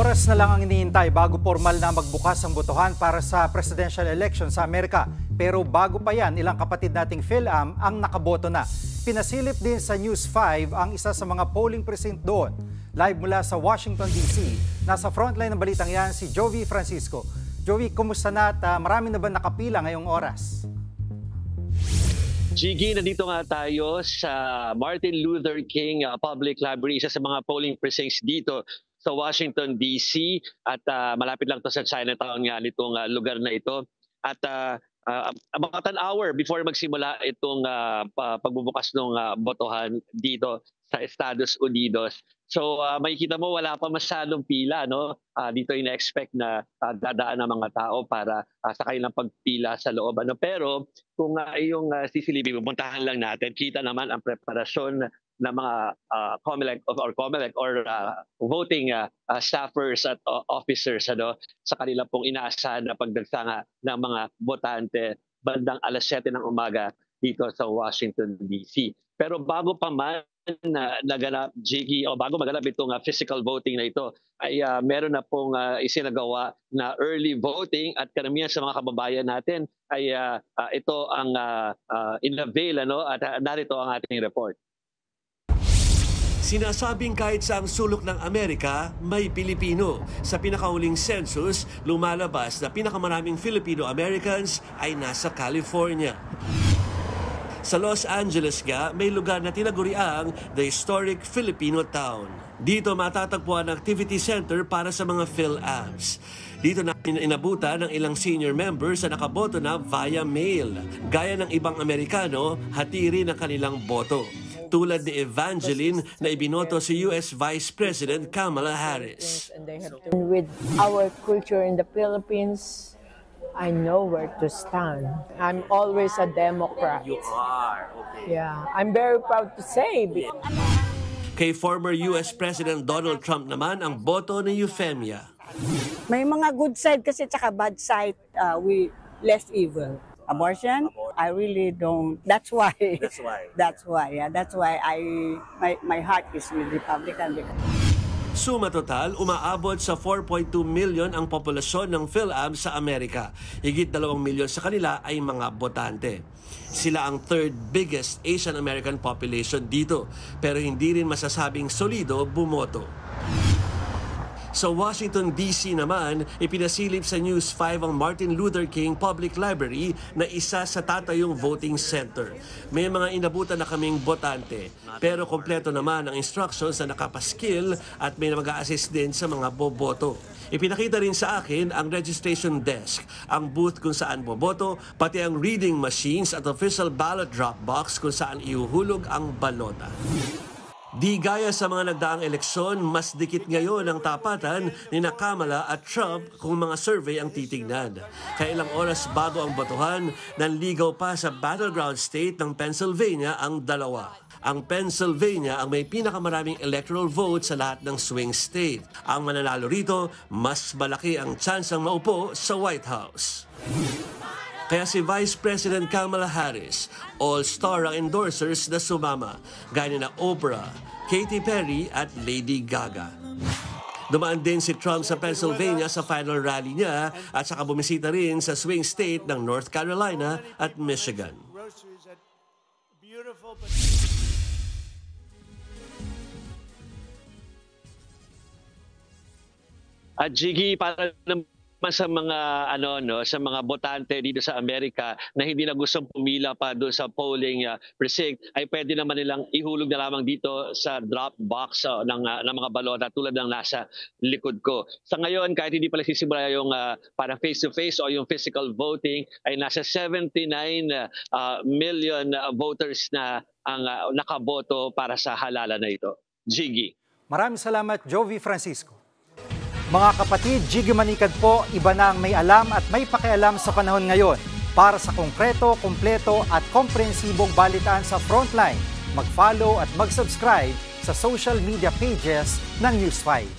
Oras na lang ang iniintay bago formal na magbukas ang botohan para sa presidential election sa Amerika. Pero bago pa yan, ilang kapatid nating PhilAm ang nakaboto na. Pinasilip din sa News 5 ang isa sa mga polling precinct doon. Live mula sa Washington, D.C. Nasa frontline ng balitang yan si Jovi Francisco. Jovi, kumusta na at marami na ba nakapila ngayong oras? Gigi, nandito nga tayo sa Martin Luther King Public Library, isa sa mga polling precincts dito sa Washington, D.C. At malapit lang to sa Chinatown nga nitong lugar na ito. At about an hour before magsimula itong pagbubukas ng botohan dito sa Estados Unidos. So makikita mo wala pa masyadong pila, no? Dito ina-expect na dadaan ng mga tao para sakay ng pagpila sa loob. Pero kung iyong sisilipin, pupuntahan lang natin, kita naman ang preparasyon ng mga COMELEC or voting staffers at officers sa kanila pong inaasahan na pagdagsanga ng mga botante bandang alas 7 ng umaga dito sa Washington, D.C. Pero bago pa man naganap, Jiggy, o bago maganap itong physical voting na ito, ay meron na pong isinagawa na early voting at karamihan sa mga kababayan natin ay ito ang in-avail at narito ang ating report. Sinasabing kahit sa ang sulok ng Amerika, may Pilipino. Sa pinakahuling census, lumalabas na pinakamaraming Filipino-Americans ay nasa California. Sa Los Angeles nga, may lugar na tinaguriang The Historic Filipino Town. Dito matatagpuan ang activity center para sa mga PhilAms. Dito na inabutan ng ilang senior members na nakaboto na via mail. Gaya ng ibang Amerikano, hati rin ang kanilang boto. Tulad ni Evangeline na ibinoto si U.S. Vice President Kamala Harris. With our culture in the Philippines, I know where to stand. I'm always a Democrat. You are, okay. Yeah, I'm very proud to say. Kay former U.S. President Donald Trump naman ang boto ni Euphemia. May mga good side kasi tsaka bad side, we less evil. Abortion, I really don't. That's why. Yeah. That's why my heart is with Republican. Suma total, umaabot sa 4.2 million ang populasyon ng PhilAm sa Amerika. Higit 2 milyon sa kanila ay mga botante. Sila ang third biggest Asian American population dito, pero hindi rin masasabing solido bumoto. Sa Washington, D.C. naman, ipinasilip sa News 5 ang Martin Luther King Public Library na isa sa tatayong voting center. May mga inabutan na kaming botante, pero kompleto naman ang instructions na nakapaskil at may mag-a-assist din sa mga boboto. Ipinakita rin sa akin ang registration desk, ang booth kung saan boboto, pati ang reading machines at official ballot drop box kung saan ihuhulog ang balota. Di gaya sa mga nagdaang eleksyon, mas dikit ngayon ang tapatan ni Kamala at Trump kung mga survey ang titignan. Kaya ilang oras bago ang botohan, nanligaw pa sa battleground state ng Pennsylvania ang dalawa. Ang Pennsylvania ang may pinakamaraming electoral votes sa lahat ng swing state. Ang mananalo rito, mas malaki ang tsansang maupo sa White House. Kaya si Vice President Kamala Harris, all-star ang endorsers na sumama, gaya na Oprah, Katy Perry at Lady Gaga. Dumaan din si Trump sa Pennsylvania sa final rally niya at saka bumisita rin sa swing state ng North Carolina at Michigan. At Jiggy, para sa mga sa mga botante dito sa Amerika na hindi na gustong pumila pa doon sa polling precinct, ay pwede naman nilang ihulog na lamang dito sa drop box ng mga balota tulad ng nasa likod ko. Sa ngayon, kahit hindi pa nagsisimula yung para face-to-face o yung physical voting, ay nasa 79 million voters na ang nakaboto para sa halalan na ito. Jiggy. Maraming salamat, Jovi Francisco. Mga kapatid, Jiggy Manikad po, iba na ang may alam at may pakialam sa panahon ngayon. Para sa konkreto, kumpleto at komprehensibong balitaan sa Frontline, mag-follow at mag-subscribe sa social media pages ng News 5.